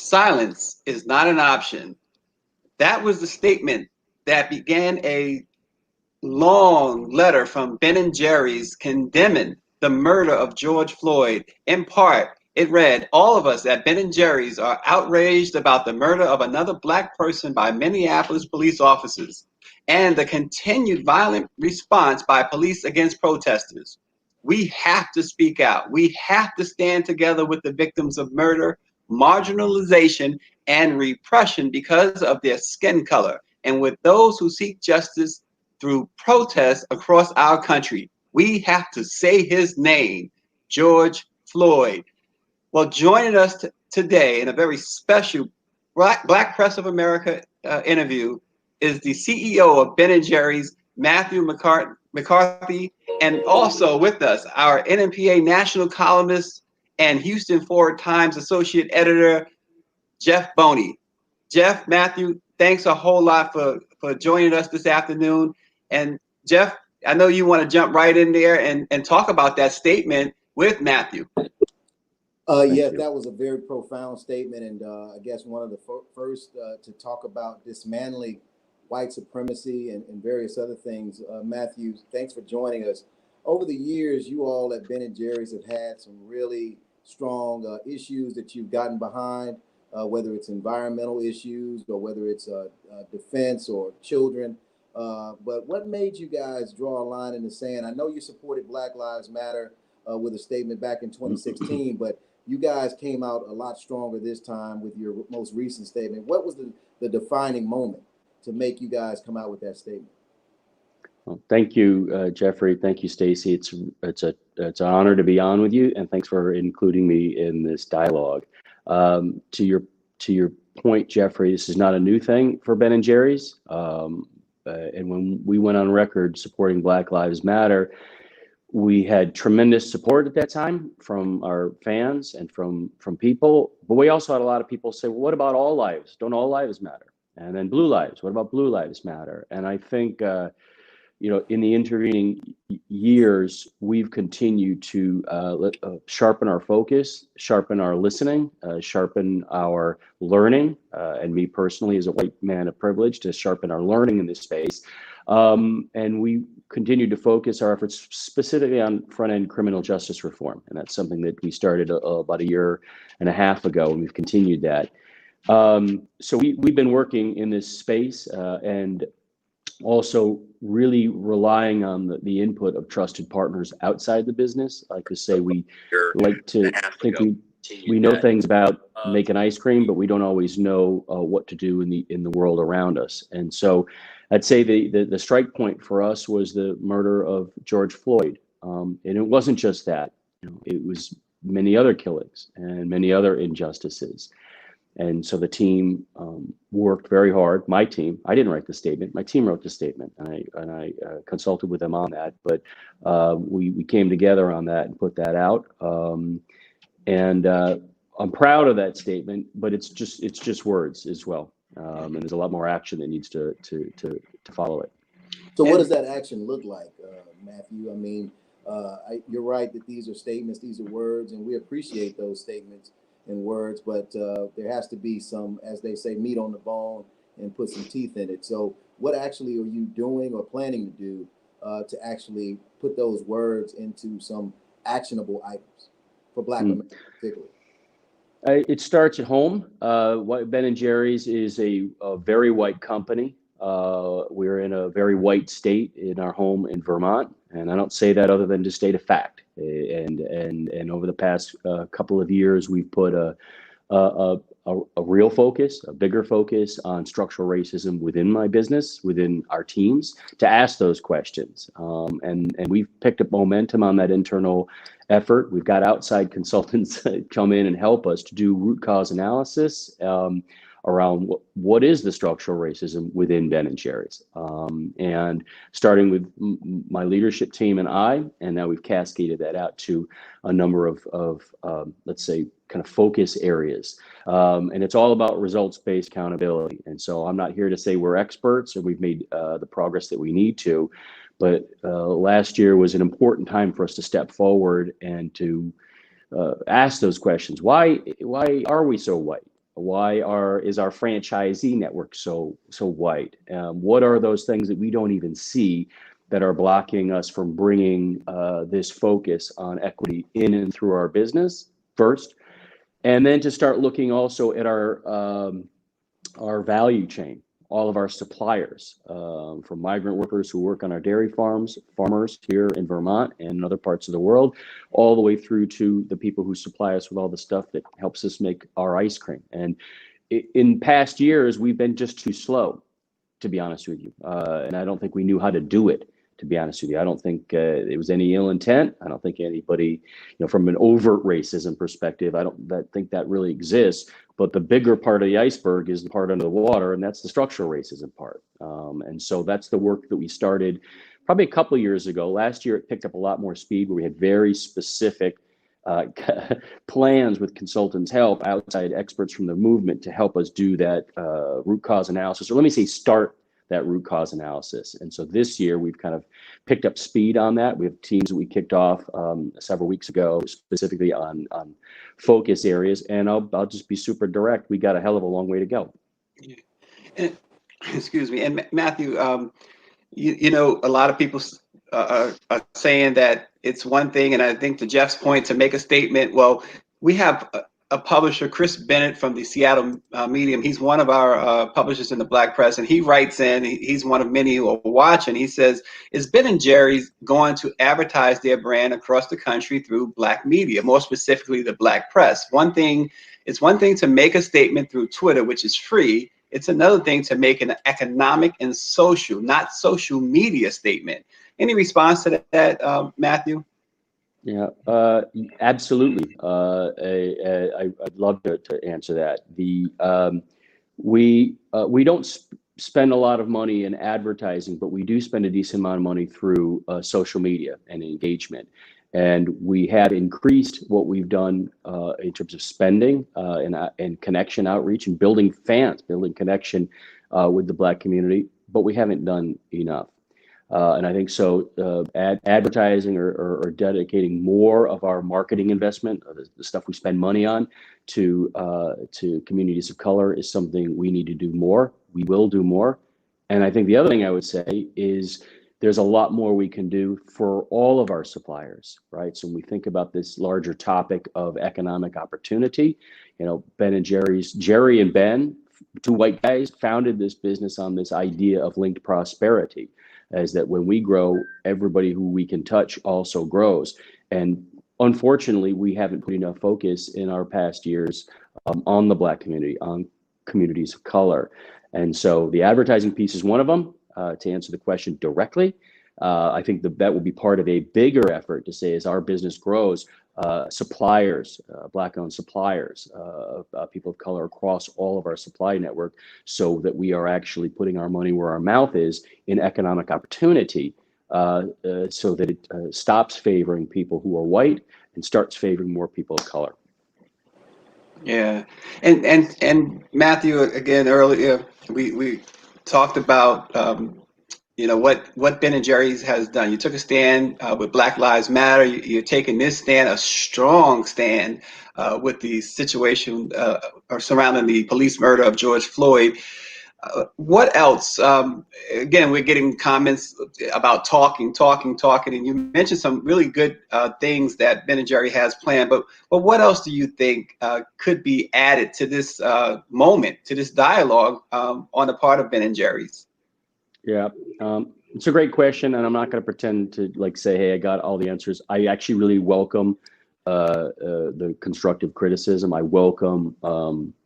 silence is not an option. That was the statement that began a long letter from Ben and Jerry's condemning the murder of George Floyd. In part, it read, "All of us at Ben and Jerry's are outraged about the murder of another Black person by Minneapolis police officers and the continued violent response by police against protesters. We have to speak out. We have to stand together with the victims of murder, marginalization, and repression because of their skin color, and with those who seek justice through protests across our country. We have to say his name, George Floyd." Well, joining us today in a very special Black Press of America interview is the CEO of Ben & Jerry's, Matthew McCarthy, and also with us, our NMPA national columnist and Houston Forward Times associate editor, Jeff Boney. Jeff, Matthew, thanks a whole lot for joining us this afternoon. And Jeff, I know you want to jump right in there and talk about that statement with Matthew. Yes, that was a very profound statement, and I guess one of the first to talk about dismantling white supremacy and various other things. Matthew, thanks for joining us. Over the years, you all at Ben & Jerry's have had some really strong issues that you've gotten behind, whether it's environmental issues or whether it's defense or children. But what made you guys draw a line in the sand? I know you supported Black Lives Matter with a statement back in 2016, but you guys came out a lot stronger this time with your most recent statement. What was the defining moment to make you guys come out with that statement? Well, thank you, Jeffrey. Thank you, Stacy. It's an honor to be on with you, and thanks for including me in this dialogue. To your point, Jeffrey, this is not a new thing for Ben & Jerry's. And when we went on record supporting Black Lives Matter, we had tremendous support at that time from our fans and from people, but we also had a lot of people say, well, what about all lives? Don't all lives matter? And then blue lives, what about blue lives matter? And I think, in the intervening years, we've continued to sharpen our focus, sharpen our listening, sharpen our learning, and me personally as a white man of privilege to sharpen our learning in this space. And we continue to focus our efforts specifically on front-end criminal justice reform. And that's something that we started about a year and a half ago, and we've continued that. So we've been working in this space and also really relying on the input of trusted partners outside the business. I could say we like to think we know things about making ice cream, but we don't always know what to do in the world around us. And so I'd say the strike point for us was the murder of George Floyd. And it wasn't just that, it was many other killings and many other injustices. And so the team worked very hard. My team, I didn't write the statement, my team wrote the statement, and I consulted with them on that. But we came together on that and put that out. And I'm proud of that statement, but it's just words as well. And there's a lot more action that needs to follow it. So what does that action look like, Matthew? I mean, you're right that these are statements, these are words, and we appreciate those statements and words, but there has to be some, as they say, meat on the bone and put some teeth in it. So what actually are you doing or planning to do to actually put those words into some actionable items for Black Americans particularly? It starts at home. Ben & Jerry's is a very white company. We're in a very white state in our home in Vermont, and I don't say that other than to state a fact. And over the past couple of years, we've put a real focus, a bigger focus on structural racism within my business, within our teams, to ask those questions. And we've picked up momentum on that internal effort. We've got outside consultants that come in and help us to do root cause analysis around what is the structural racism within Ben & Jerry's. And starting with my leadership team and I, and now we've cascaded that out to a number of let's say, kind of focus areas. And it's all about results-based accountability. And so I'm not here to say we're experts or we've made the progress that we need to, but last year was an important time for us to step forward and to ask those questions. Why are we so white? Is our franchisee network so white? What are those things that we don't even see that are blocking us from bringing this focus on equity in and through our business first, and then to start looking also at our value chain, all of our suppliers, from migrant workers who work on our dairy farms, farmers here in Vermont and in other parts of the world, all the way through to the people who supply us with all the stuff that helps us make our ice cream. And in past years, we've been just too slow, to be honest with you. And I don't think we knew how to do it, to be honest with you. I don't think it was any ill intent. I don't think anybody, from an overt racism perspective, I don't think that really exists. But the bigger part of the iceberg is the part under the water, and that's the structural racism part. And so that's the work that we started probably a couple of years ago. Last year, it picked up a lot more speed, where we had very specific plans with consultants' help, outside experts from the movement, to help us do that root cause analysis, or let me say start that root cause analysis. And so this year we've kind of picked up speed on that. We have teams that we kicked off several weeks ago, specifically on focus areas. And I'll just be super direct. We got a hell of a long way to go. And, excuse me. And Matthew, a lot of people are saying that it's one thing, and I think to Jeff's point, to make a statement, well, we have a publisher, Chris Bennett from the Seattle Medium. He's one of our publishers in the Black press, and he writes in, he's one of many who are watching. He says, is Ben & Jerry's going to advertise their brand across the country through Black media, more specifically the Black press? It's one thing to make a statement through Twitter, which is free. It's another thing to make an economic and social, not social media statement. Any response to that, Matthew? Yeah, absolutely. I'd love to answer that. We don't spend a lot of money in advertising, but we do spend a decent amount of money through social media and engagement. And we have increased what we've done in terms of spending and connection outreach and building connection with the Black community, but we haven't done enough. And I think so. Advertising or dedicating more of our marketing investment, the stuff we spend money on, to communities of color is something we need to do more. We will do more. And I think the other thing I would say is there's a lot more we can do for all of our suppliers, right? So when we think about this larger topic of economic opportunity, Ben & Jerry's, Jerry and Ben, two white guys, founded this business on this idea of linked prosperity, as that when we grow, everybody who we can touch also grows. And unfortunately, we haven't put enough focus in our past years on the Black community, on communities of color. And so the advertising piece is one of them. To answer the question directly, I think that will be part of a bigger effort to say, as our business grows, suppliers, Black-owned suppliers, people of color across all of our supply network, so that we are actually putting our money where our mouth is in economic opportunity, so that it stops favoring people who are white and starts favoring more people of color. Yeah, and Matthew, again, earlier we talked about what Ben & Jerry's has done. You took a stand with Black Lives Matter. You're taking this stand, a strong stand, with the situation surrounding the police murder of George Floyd. What else? Again, we're getting comments about talking, and you mentioned some really good things that Ben & Jerry has planned. But what else do you think could be added to this moment, to this dialogue on the part of Ben & Jerry's? Yeah, it's a great question, and I'm not going to pretend to say, hey, I got all the answers. I actually really welcome the constructive criticism. I welcome.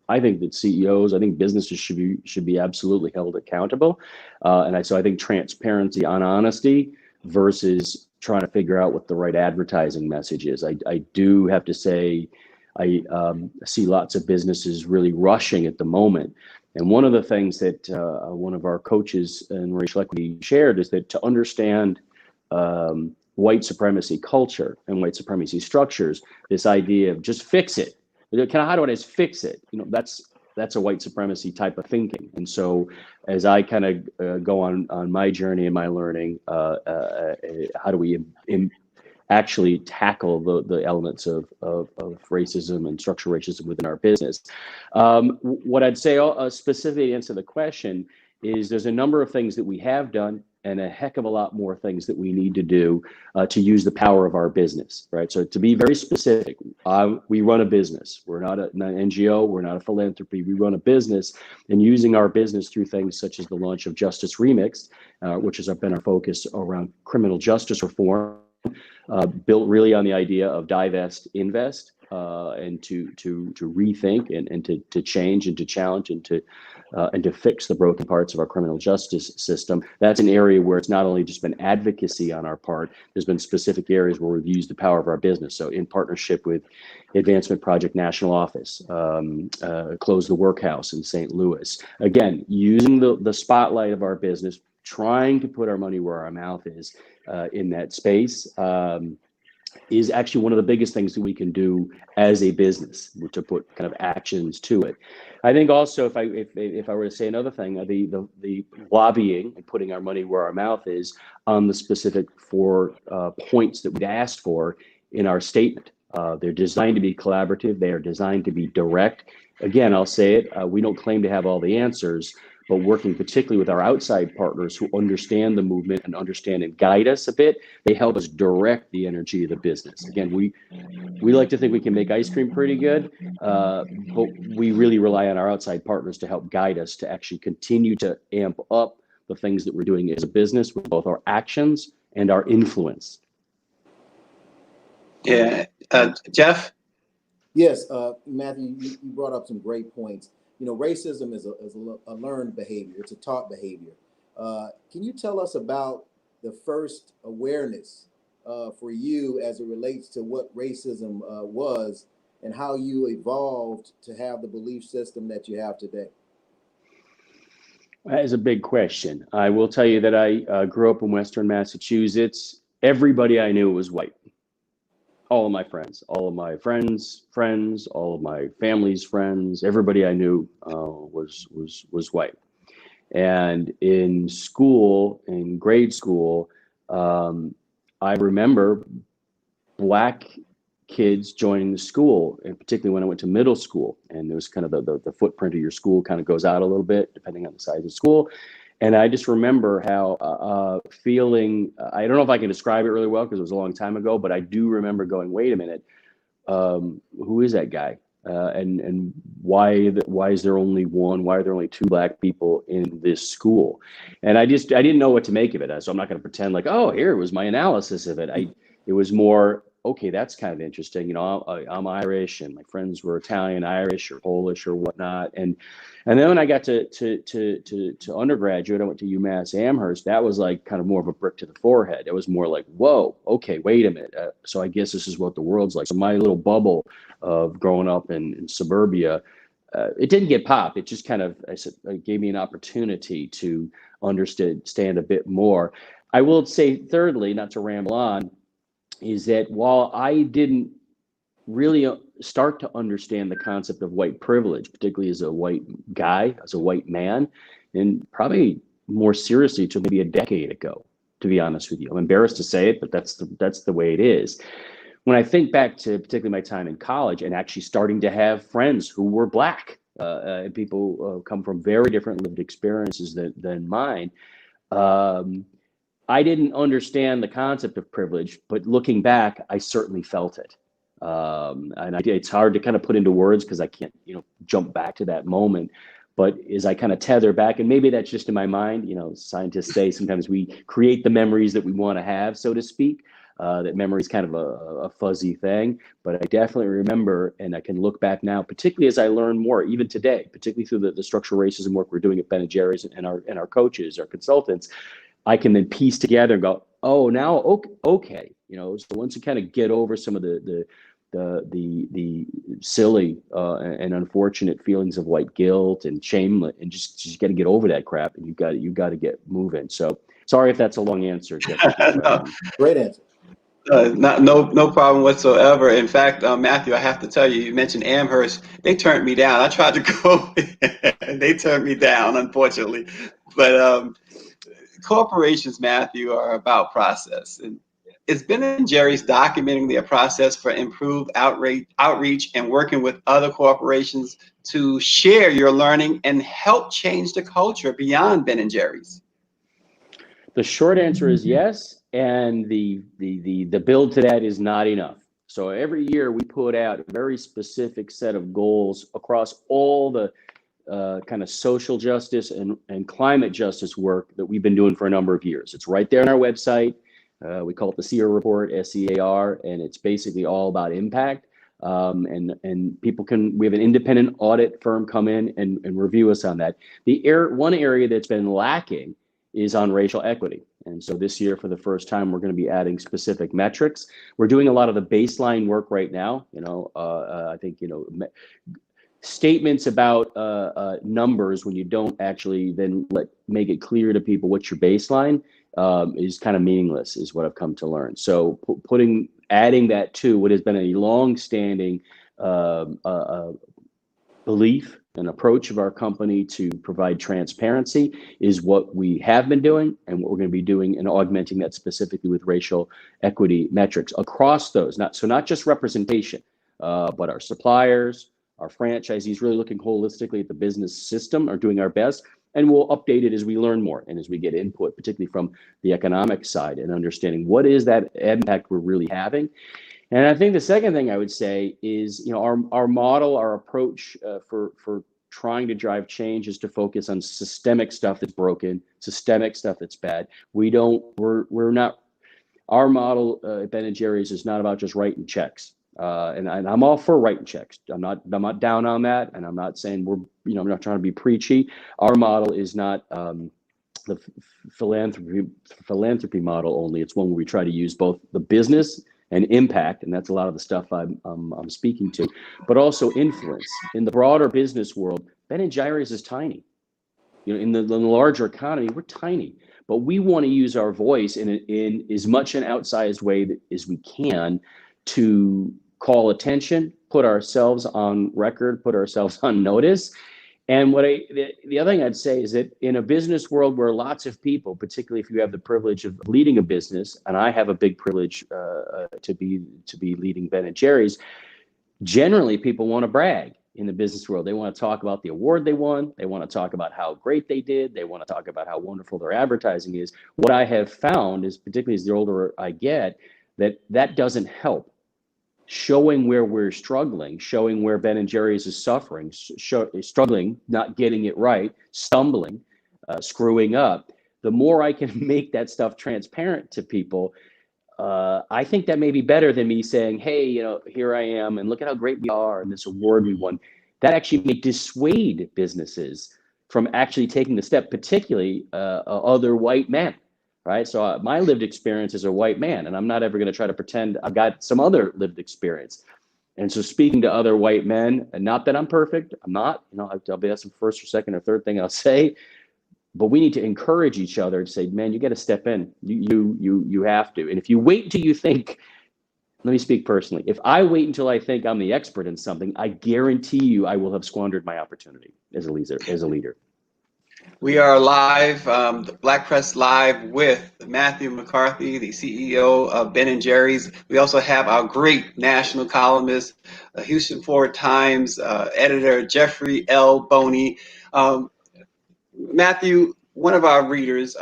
I think that CEOs, I think businesses should be absolutely held accountable, so I think transparency on honesty versus trying to figure out what the right advertising message is. I do have to say, I see lots of businesses really rushing at the moment. And one of the things that one of our coaches in racial equity shared is that to understand white supremacy culture and white supremacy structures, this idea of just fix it. How do I just fix it? That's a white supremacy type of thinking. And so as I kind of go on my journey and my learning, how do we actually tackle the elements of racism and structural racism within our business. What I'd say specifically to answer the question is there's a number of things that we have done and a heck of a lot more things that we need to do to use the power of our business, right? So to be very specific, we run a business. We're not an NGO, we're not a philanthropy, we run a business, and using our business through things such as the launch of Justice Remixed, which has been our focus around criminal justice reform, built really on the idea of divest, invest, and to rethink and to change and to challenge and to fix the broken parts of our criminal justice system. That's an area where it's not only just been advocacy on our part, there's been specific areas where we've used the power of our business. So in partnership with Advancement Project National Office, Close the Workhouse in St. Louis. Again, using the spotlight of our business, trying to put our money where our mouth is in that space. Is actually one of the biggest things that we can do as a business, to put kind of actions to it. I think also, if I were to say another thing, the lobbying and putting our money where our mouth is on the specific 4 points that we asked for in our statement. They're designed to be collaborative. They are designed to be direct. Again, I'll say it, we don't claim to have all the answers, but working particularly with our outside partners who understand the movement and understand and guide us a bit, they help us direct the energy of the business. Again, we like to think we can make ice cream pretty good, but we really rely on our outside partners to help guide us to actually continue to amp up the things that we're doing as a business with both our actions and our influence. Yeah, Jeff? Yes, Matthew, you brought up some great points. You know, racism is a learned behavior. It's a taught behavior. Can you tell us about the first awareness for you as it relates to what racism was and how you evolved to have the belief system that you have today? That is a big question. I will tell you that I grew up in Western Massachusetts. Everybody I knew was white. All of my friends, all of my friends, all of my family's friends, everybody I knew was white. And in school, in grade school, I remember Black kids joining the school, and particularly when I went to middle school. And there was kind of the footprint of your school kind of goes out a little bit depending on the size of the school. And I just remember how feeling, I don't know if I can describe it really well because it was a long time ago, but I do remember going, wait a minute, who is that guy? And why is there only one? Why are there only 2 Black people in this school? And I didn't know what to make of it. So I'm not going to pretend like, oh, here was my analysis of it. It was more, okay, that's kind of interesting. You know, I'm Irish and my friends were Italian, Irish or Polish or whatnot. And then when I got to undergraduate, I went to UMass Amherst. That was like kind of more of a brick to the forehead. It was more like, whoa, okay, wait a minute. So I guess this is what the world's like. So my little bubble of growing up in suburbia, it didn't get popped. It just kind of, it gave me an opportunity to understand a bit more. I will say thirdly, not to ramble on, is that while I didn't really start to understand the concept of white privilege, particularly as a white guy, as a white man, and probably more seriously to maybe a decade ago, to be honest with you. I'm embarrassed to say it, but that's the way it is. When I think back to particularly my time in college and actually starting to have friends who were Black, and people come from very different lived experiences than mine, I didn't understand the concept of privilege, but looking back, I certainly felt it. And it's hard to kind of put into words because I can't, jump back to that moment. But as I kind of tether back, and maybe that's just in my mind, scientists say sometimes we create the memories that we want to have, so to speak. That memory is kind of a fuzzy thing, but I definitely remember, and I can look back now, particularly as I learn more, even today, particularly through the structural racism work we're doing at Ben & Jerry's and our coaches, our consultants. I can then piece together and go, oh, now, okay. So once you kind of get over some of the silly and unfortunate feelings of white guilt and shame, and just got to get over that crap, and you got to get moving. So sorry if that's a long answer, Jeff. No, great answer. No problem whatsoever. In fact, Matthew, I have to tell you, you mentioned Amherst. They turned me down. I tried to go, and they turned me down, unfortunately. But corporations, Matthew, are about process, and Is Ben & Jerry's documenting their process for improved outreach and working with other corporations to share your learning and help change the culture beyond Ben & Jerry's? The short answer is yes, and the build to that is not enough. So every year we put out a very specific set of goals across all the kind of social justice and climate justice work that we've been doing for a number of years. It's right there on our website. We call it the SEAR report, SEAR, and it's basically all about impact. And people we have an independent audit firm come in and review us on that. One area that's been lacking is on racial equity. And so this year, for the first time, we're going to be adding specific metrics. We're doing a lot of the baseline work right now. I think, statements about numbers when you don't actually then make it clear to people what's your baseline is kind of meaningless, is what I've come to learn. So adding that to what has been a long-standing belief and approach of our company to provide transparency is what we have been doing, and what we're going to be doing and augmenting that specifically with racial equity metrics across those. Not just representation, but our suppliers, our franchisees, really looking holistically at the business system, are doing our best. And we'll update it as we learn more and as we get input, particularly from the economic side, and understanding what is that impact we're really having. And I think the second thing I would say is, our model, our approach for trying to drive change is to focus on systemic stuff that's broken, systemic stuff that's bad. Our model at Ben & Jerry's is not about just writing checks. And I'm all for writing checks. I'm not down on that, and I'm not saying I'm not trying to be preachy. Our model is not the philanthropy model only. It's one where we try to use both the business and impact, and that's a lot of the stuff I'm speaking to, but also influence. In the broader business world, Ben & Jerry's is tiny. In the larger economy, we're tiny, but we want to use our voice in as much an outsized way as we can to call attention, put ourselves on record, put ourselves on notice. And the other thing I'd say is that in a business world where lots of people, particularly if you have the privilege of leading a business, and I have a big privilege to be leading Ben & Jerry's, generally people want to brag in the business world. They want to talk about the award they won. They want to talk about how great they did. They want to talk about how wonderful their advertising is. What I have found is, particularly as the older I get, that doesn't help. Showing where we're struggling, showing where Ben & Jerry's is suffering, struggling, not getting it right, stumbling, screwing up. The more I can make that stuff transparent to people, I think that may be better than me saying, hey, here I am, and look at how great we are, and this award we won. That actually may dissuade businesses from actually taking the step, particularly other white men. Right. So my lived experience is a white man, and I'm not ever going to try to pretend I've got some other lived experience. And so speaking to other white men, and not that I'm perfect, I'm not, I'll be that's the first or second or third thing I'll say, but we need to encourage each other to say, man, you got to step in. You have to. And if you wait until you think, let me speak personally. If I wait until I think I'm the expert in something, I guarantee you I will have squandered my opportunity as a leader. We are live, the Black Press Live, with Matthew McCarthy, the CEO of Ben & Jerry's. We also have our great national columnist, Houston Forward Times editor, Jeffrey L. Boney. Matthew, one of our viewers,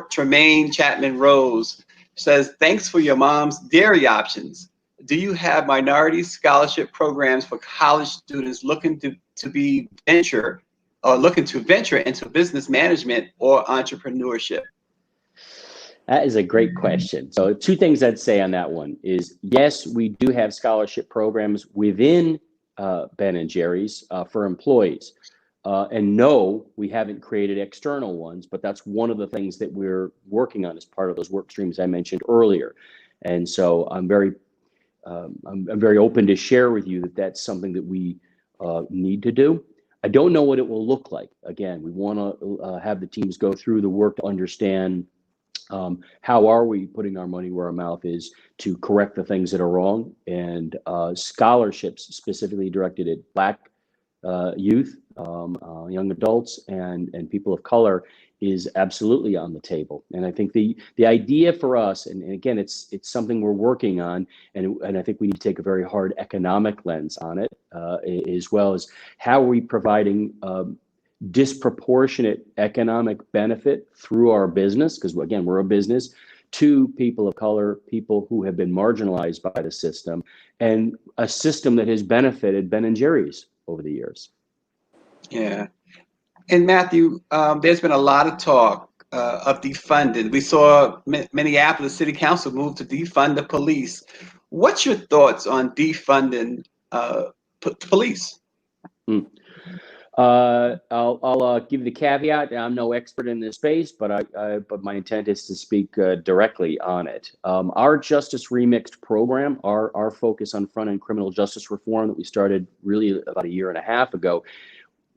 Tremaine Chapman Rose, says, thanks for your mom's dairy options. Do you have minority scholarship programs for college students looking to venture into business management or entrepreneurship? That is a great question. So two things I'd say on that one is, yes, we do have scholarship programs within Ben & Jerry's for employees. And no, we haven't created external ones, but that's one of the things that we're working on as part of those work streams I mentioned earlier. And so I'm very open to share with you that that's something that we need to do. I don't know what it will look like. Again, we want to have the teams go through the work to understand how are we putting our money where our mouth is to correct the things that are wrong, and scholarships specifically directed at Black youth, young adults, and people of color is absolutely on the table. And I think the idea for us, and again, it's something we're working on, and I think we need to take a very hard economic lens on it, as well as how are we providing disproportionate economic benefit through our business, because again, we're a business, to people of color, people who have been marginalized by the system, and a system that has benefited Ben and Jerry's over the years. Yeah. And Matthew, there's been a lot of talk of defunding. We saw Minneapolis City Council move to defund the police. What's your thoughts on defunding police? I'll give the caveat. I'm no expert in this space, but but my intent is to speak directly on it. Our Justice Remixed program, our focus on front-end criminal justice reform that we started really about a year and a half ago,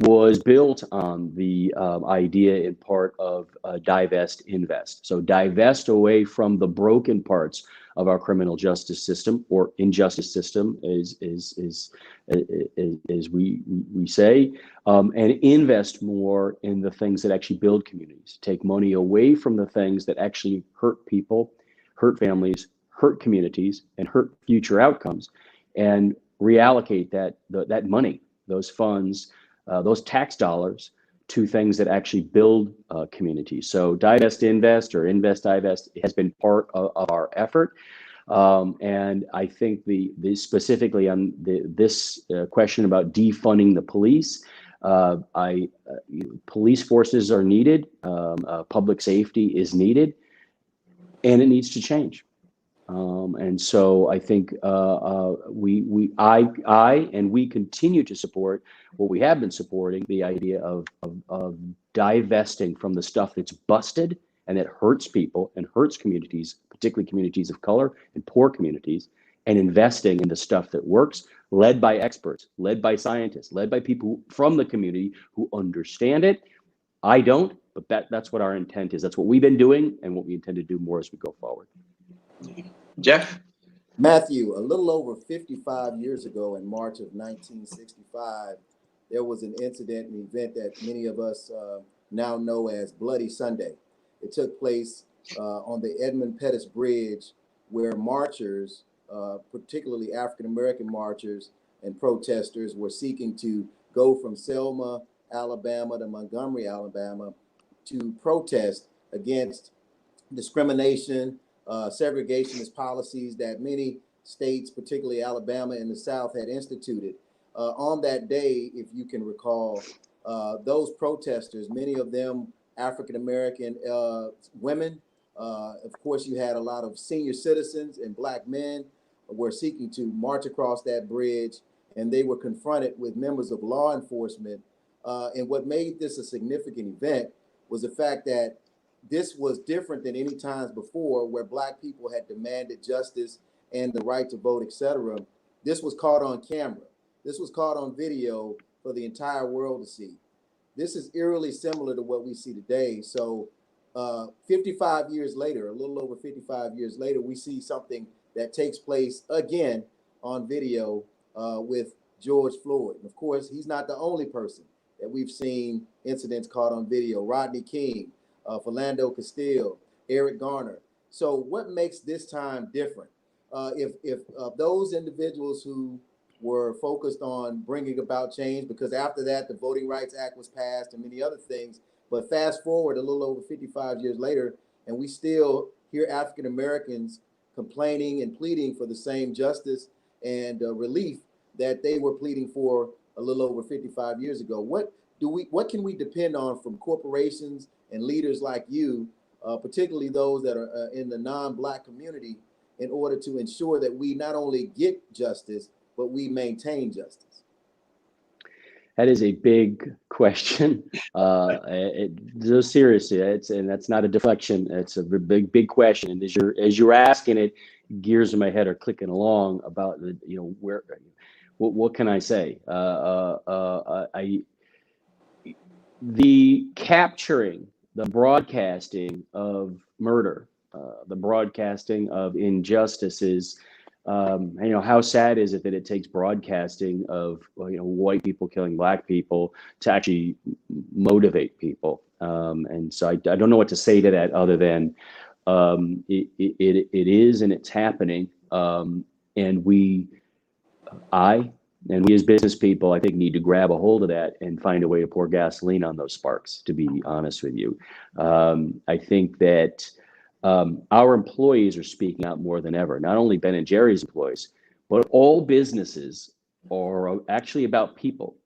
was built on the idea in part of divest, invest. So divest away from the broken parts of our criminal justice system, or injustice system, as we say, and invest more in the things that actually build communities. Take money away from the things that actually hurt people, hurt families, hurt communities, and hurt future outcomes, and reallocate that money, those funds, those tax dollars, to things that actually build communities. So divest, invest, or invest, divest has been part of our effort. And I think the specifically on this question about defunding the police, police forces are needed, public safety is needed, and it needs to change. And so I think I and we continue to support what we have been supporting, the idea of divesting from the stuff that's busted and that hurts people and hurts communities, particularly communities of color and poor communities, and investing in the stuff that works, led by experts, led by scientists, led by people from the community who understand it. I don't, but that's what our intent is. That's what we've been doing and what we intend to do more as we go forward. Jeff? Matthew, a little over 55 years ago in March of 1965, there was an incident, an event that many of us now know as Bloody Sunday. It took place on the Edmund Pettus Bridge, where marchers, particularly African-American marchers and protesters, were seeking to go from Selma, Alabama to Montgomery, Alabama, to protest against discrimination, segregationist policies that many states, particularly Alabama and the South, had instituted. On that day, if you can recall, those protesters, many of them African-American women, of course, you had a lot of senior citizens and Black men were seeking to march across that bridge, and they were confronted with members of law enforcement. And what made this a significant event was the fact that this was different than any times before, where Black people had demanded justice and the right to vote, etc. This was caught on camera. This was caught on video for the entire world to see. This is eerily similar to what we see today. So 55 years later, a little over 55 years later, we see something that takes place again on video with George Floyd. And of course, he's not the only person that we've seen incidents caught on video. Rodney King, Philando Castile, Eric Garner. So what makes this time different? If those individuals who were focused on bringing about change, because after that, the Voting Rights Act was passed and many other things, but fast forward a little over 55 years later, and we still hear African Americans complaining and pleading for the same justice and relief that they were pleading for a little over 55 years ago. What can we depend on from corporations and leaders like you, particularly those that are in the non-Black community, in order to ensure that we not only get justice, but we maintain justice? That is a big question. Seriously, and that's not a deflection. It's a big question. And as you're asking it, gears in my head are clicking along about what can I say? The capturing, the broadcasting of murder, the broadcasting of injustices. How sad is it that it takes broadcasting of white people killing Black people to actually motivate people? And so I don't know what to say to that other than it is, and it's happening. And we as business people, I think, need to grab a hold of that and find a way to pour gasoline on those sparks, to be honest with you. I think that our employees are speaking out more than ever, not only Ben and Jerry's employees, but all businesses are actually about people.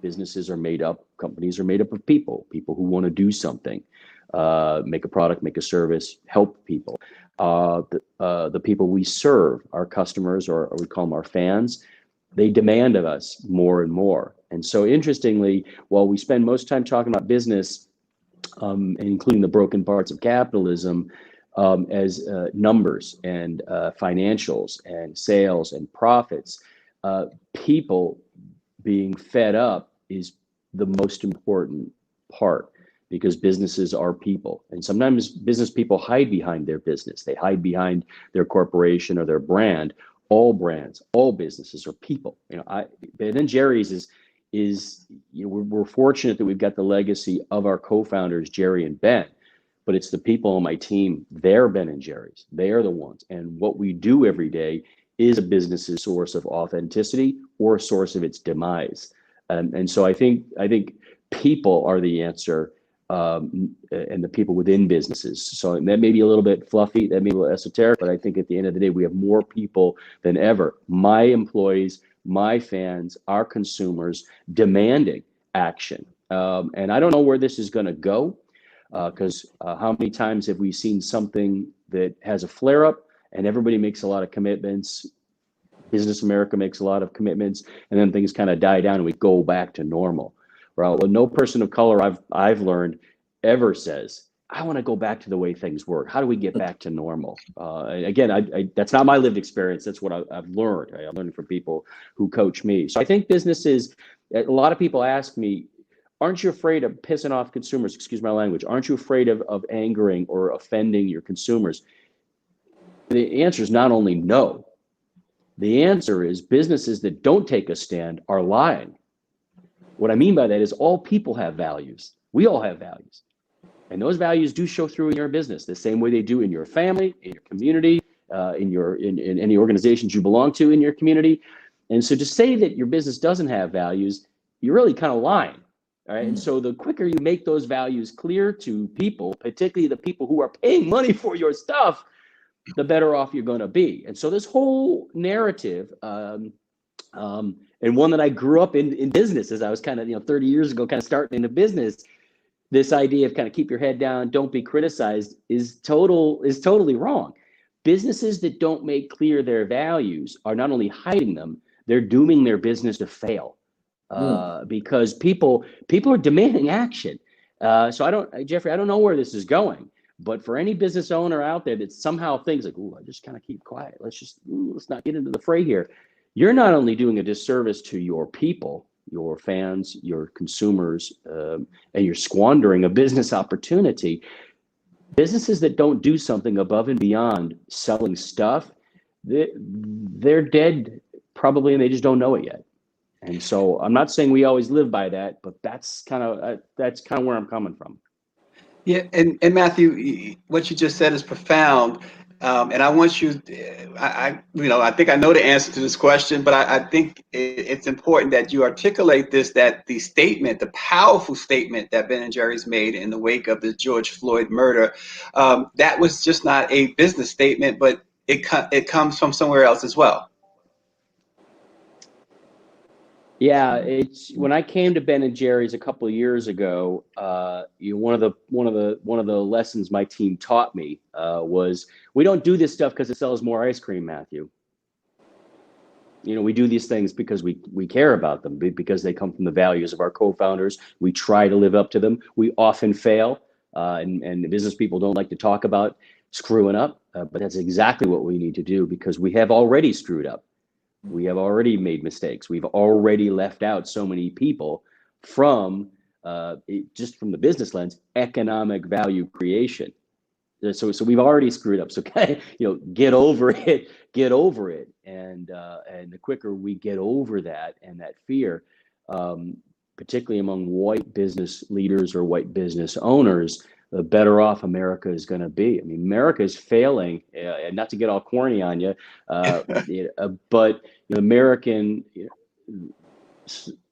Businesses are made up, companies are made up of people who want to do something, make a product, make a service, help people. The people we serve, our customers, or we call them our fans, they demand of us more and more. And so interestingly, while we spend most time talking about business, including the broken parts of capitalism, as numbers and financials and sales and profits, people being fed up is the most important part, because businesses are people. And sometimes business people hide behind their business. They hide behind their corporation or their brand. All brands, all businesses are people. Ben and Jerry's is we're fortunate that we've got the legacy of our co-founders, Jerry and Ben, but it's the people on my team. They're Ben and Jerry's. They are the ones. And what we do every day is a business's source of authenticity or a source of its demise. And so I think people are the answer, and the people within businesses. So that may be a little bit fluffy, that may be a little esoteric, but I think at the end of the day, we have more people than ever. My employees, my fans, our consumers demanding action. And I don't know where this is going to go, because how many times have we seen something that has a flare up and everybody makes a lot of commitments? Business America makes a lot of commitments, and then things kind of die down and we go back to normal. Well, no person of color I've learned ever says, I want to go back to the way things work. How do we get back to normal? Again, I that's not my lived experience. That's what I've learned. I learned from people who coach me. So I think businesses, a lot of people ask me, aren't you afraid of pissing off consumers? Excuse my language. Aren't you afraid of angering or offending your consumers? The answer is not only no. The answer is businesses that don't take a stand are lying. What I mean by that is all people have values. We all have values. And those values do show through in your business the same way they do in your family, in your community, in any organizations you belong to in your community. And so to say that your business doesn't have values, you're really kind of lying. All right. And so the quicker you make those values clear to people, particularly the people who are paying money for your stuff, the better off you're going to be. And so this whole narrative, and one that I grew up in business as I was kind of, 30 years ago, kind of starting into business, this idea of kind of keep your head down, don't be criticized is totally wrong. Businesses that don't make clear their values are not only hiding them, they're dooming their business to fail, because people are demanding action. So Jeffrey, I don't know where this is going, but for any business owner out there that somehow thinks like, "Ooh, I just kind of keep quiet. Let's not get into the fray here." You're not only doing a disservice to your people, your fans, your consumers, and you're squandering a business opportunity. Businesses that don't do something above and beyond selling stuff, they're dead probably, and they just don't know it yet. And so I'm not saying we always live by that, but that's kind of where I'm coming from. Yeah, and Matthew, what you just said is profound, and I want you. I think I know the answer to this question, but I think it's important that you articulate this. That the statement, the powerful statement that Ben and Jerry's made in the wake of the George Floyd murder, that was just not a business statement, but it comes from somewhere else as well. Yeah, it's when I came to Ben and Jerry's a couple of years ago. One of the lessons my team taught me was we don't do this stuff because it sells more ice cream, Matthew. We do these things because we care about them, because they come from the values of our co-founders. We try to live up to them. We often fail, and the business people don't like to talk about screwing up, but that's exactly what we need to do, because we have already screwed up. We have already made mistakes. We've already left out so many people from, just from the business lens, economic value creation. So we've already screwed up. So get over it. And the quicker we get over that and that fear, particularly among white business leaders or white business owners, the better off America is going to be. I mean, America is failing, not to get all corny on you, but American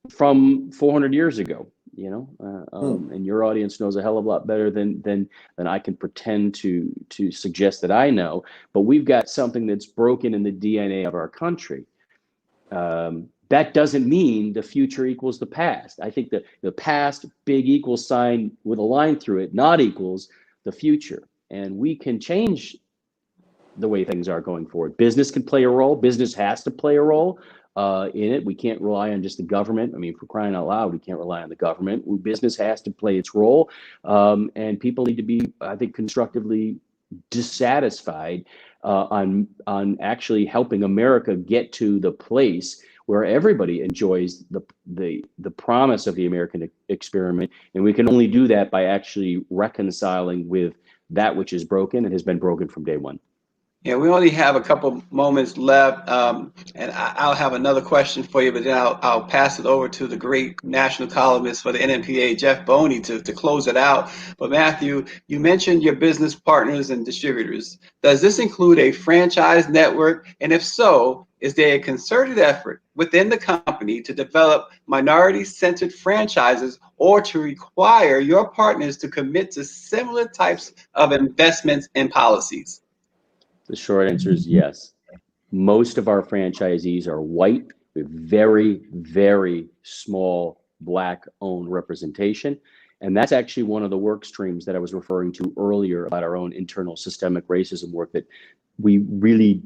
from 400 years ago, and your audience knows a hell of a lot better than I can pretend to suggest that I know. But we've got something that's broken in the DNA of our country. That doesn't mean the future equals the past. I think that the past, big equals sign with a line through it, not equals the future. And we can change the way things are going forward. Business can play a role. Business has to play a role in it. We can't rely on just the government. I mean, for crying out loud, we can't rely on the government. Business has to play its role. And people need to be, I think, constructively dissatisfied on actually helping America get to the place where everybody enjoys the promise of the American experiment. And we can only do that by actually reconciling with that which is broken and has been broken from day one. Yeah, we only have a couple moments left, and I'll have another question for you, but then I'll pass it over to the great national columnist for the NMPA, Jeff Boney, to close it out. But Matthew, you mentioned your business partners and distributors. Does this include a franchise network? And if so, is there a concerted effort within the company to develop minority-centered franchises or to require your partners to commit to similar types of investments and policies? The short answer is yes. Most of our franchisees are white with very, very small Black-owned representation. And that's actually one of the work streams that I was referring to earlier about our own internal systemic racism work that we really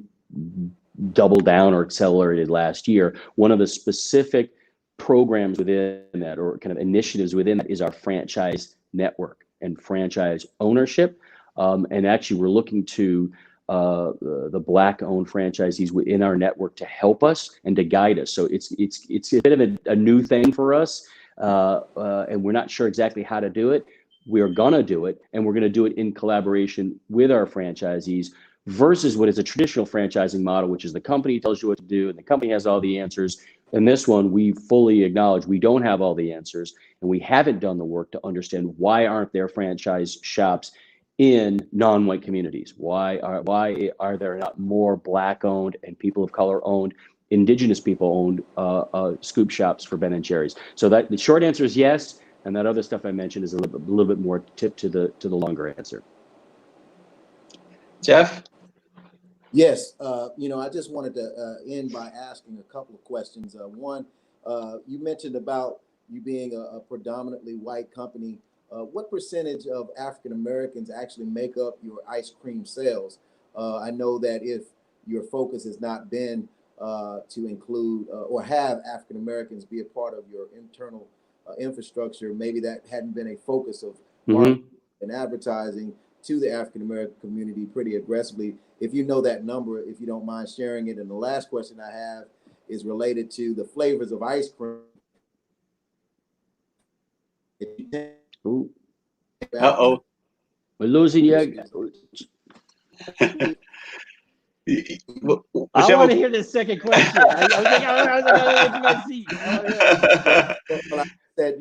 doubled down or accelerated last year. One of the specific programs within that, or kind of initiatives within that, is our franchise network and franchise ownership. And actually, we're looking to the Black-owned franchisees within our network to help us and to guide us. So it's a bit of a new thing for us, and we're not sure exactly how to do it. We're gonna do it, and we're gonna do it in collaboration with our franchisees versus what is a traditional franchising model, which is the company tells you what to do and the company has all the answers. In this one, we fully acknowledge we don't have all the answers, and we haven't done the work to understand why aren't there franchise shops in non-white communities. Why are there not more Black-owned and people of color-owned, Indigenous people-owned scoop shops for Ben and Jerry's? So that the short answer is yes, and that other stuff I mentioned is a little bit more tip to the longer answer. Jeff? Yes, I just wanted to end by asking a couple of questions. One, you mentioned about you being a predominantly white company. What percentage of African Americans actually make up your ice cream sales? I know that if your focus has not been to include or have African Americans be a part of your internal infrastructure, maybe that hadn't been a focus of marketing and advertising to the African American community pretty aggressively. If you know that number, if you don't mind sharing it. And the last question I have is related to the flavors of ice cream. Ooh. Uh-oh. We're losing you. I want to hear the second question. I was like, my seat. Well, I said,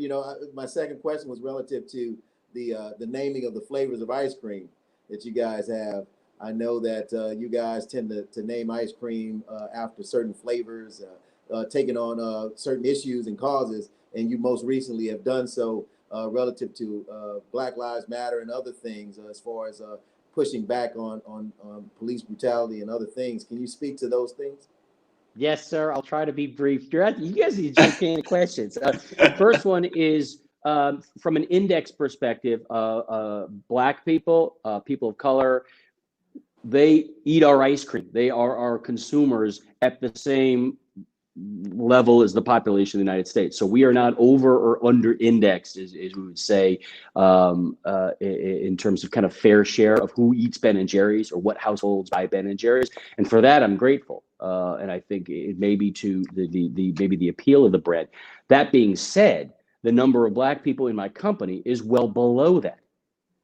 my second question was relative to the naming of the flavors of ice cream that you guys have. I know that you guys tend to name ice cream after certain flavors, taking on certain issues and causes, and you most recently have done so relative to Black Lives Matter and other things, as far as pushing back on police brutality and other things. Can you speak to those things? Yes, sir. I'll try to be brief. You guys need to join questions. First one is from an index perspective. Black people, people of color, they eat our ice cream. They are our consumers at the same level as the population of the United States. So we are not over or under indexed, as we would say, in terms of kind of fair share of who eats Ben and Jerry's or what households buy Ben and Jerry's. And for that, I'm grateful. And I think it may be to maybe the appeal of the bread. That being said, the number of Black people in my company is well below that.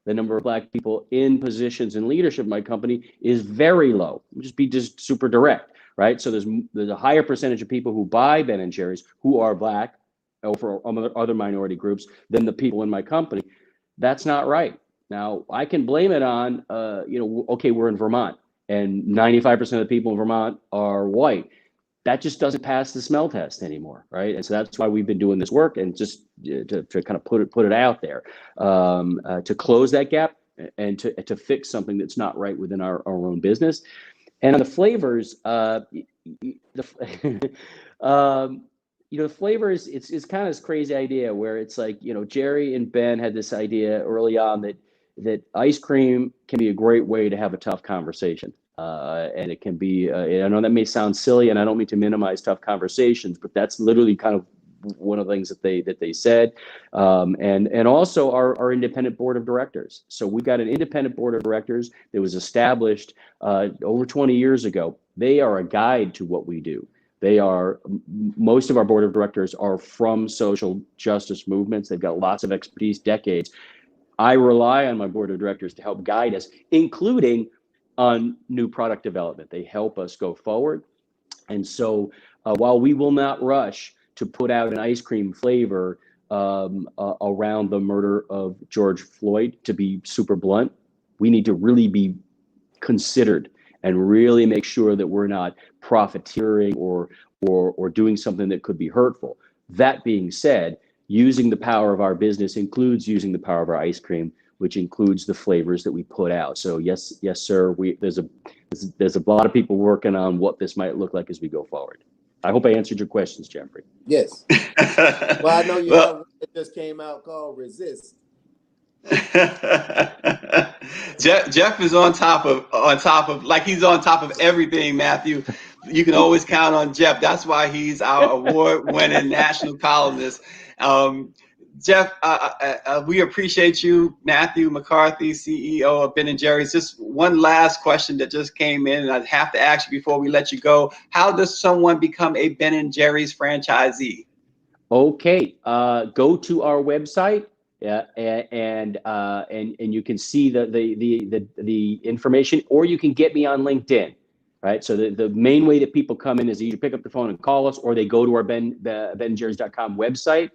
The number of Black people in positions in leadership in my company is very low. Just super direct. Right, so there's a higher percentage of people who buy Ben and Jerry's who are Black over other minority groups than the people in my company. That's not right. Now, I can blame it on, okay, we're in Vermont and 95% of the people in Vermont are white. That just doesn't pass the smell test anymore, right? And so that's why we've been doing this work, and just to kind of put it out there, to close that gap and to fix something that's not right within our own business. And on the flavors, the flavors, it's kind of this crazy idea where it's like, Jerry and Ben had this idea early on that ice cream can be a great way to have a tough conversation. And it can be, I know that may sound silly, and I don't mean to minimize tough conversations, but that's literally kind of one of the things that they said. And also our independent board of directors. So we've got an independent board of directors that was established over 20 years ago. They are a guide to what we do. Most of our board of directors are from social justice movements. They've got lots of expertise, decades. I rely on my board of directors to help guide us, including on new product development. They help us go forward. And so while we will not rush to put out an ice cream flavor around the murder of George Floyd, to be super blunt, we need to really be considered and really make sure that we're not profiteering or doing something that could be hurtful. That being said, using the power of our business includes using the power of our ice cream, which includes the flavors that we put out. So yes, sir. There's a lot of people working on what this might look like as we go forward. I hope I answered your questions, Jeffrey. Yes. Well, I know you have one that just came out called Resist. Jeff is on top of like he's on top of everything, Matthew. You can always count on Jeff. That's why he's our award-winning national columnist. Jeff, we appreciate you, Matthew McCarthy, CEO of Ben & Jerry's. Just one last question that just came in, and I have to ask you before we let you go. How does someone become a Ben & Jerry's franchisee? Okay, go to our website, and you can see the information, or you can get me on LinkedIn. Right. So the main way that people come in is either pick up the phone and call us, or they go to our benjerrys.com website.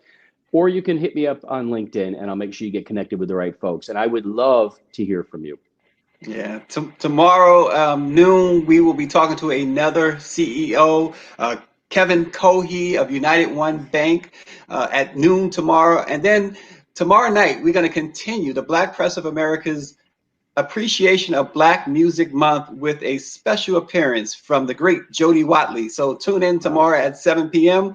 Or you can hit me up on LinkedIn, and I'll make sure you get connected with the right folks. And I would love to hear from you. Yeah. Tomorrow noon, we will be talking to another CEO, Kevin Cohey of United One Bank, at noon tomorrow. And then tomorrow night, we're going to continue the Black Press of America's Appreciation of Black Music Month with a special appearance from the great Jody Watley. So tune in tomorrow at 7 p.m.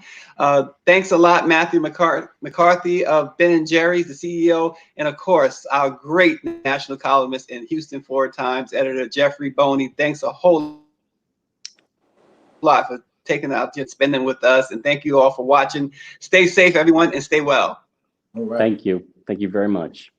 Thanks a lot, Matthew McCarthy of Ben & Jerry's, the CEO, and of course, our great national columnist and Houston Forward Times editor, Jeffrey Boney. Thanks a whole lot for taking out and spending with us. And thank you all for watching. Stay safe, everyone, and stay well. All right. Thank you. Thank you very much.